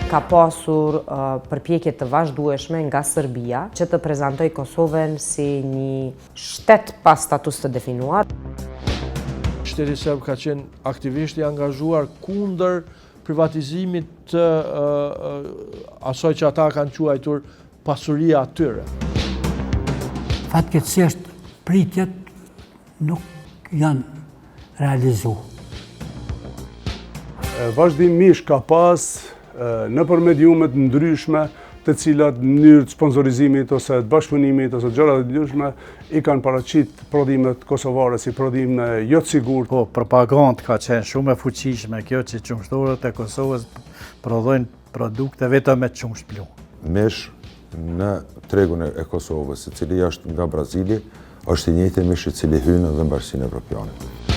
ka pasur përpjekje të vazhdueshme nga Serbia që të prezantoj Kosovën si një shtet pa status të definuar. Shteti serb ka qenë aktivisht i angazhuar kundër privatizimit të asaj që ata kanë quajtur pasuria atyre. Fatkeqësisht pritjet nuk janë realizuar. Vazhdimisht ka pas nëpër mediumet ndryshme të cilat në mënyrë të sponsorizimit ose të bashkëpunimit ose gjëra të ndryshme i kanë paraqit prodhimet kosovare si prodhime jo të sigurt. Po, propagandë ka qenë shumë e fuqishme kjo që qumshtorët e Kosovës prodhojnë produkte vetëm me qumsht pluh. Mish në tregun e Kosovës, i cili është nga Brazili, është i njëjti mish i cili hyn edhe në Bashkinë Evropiane.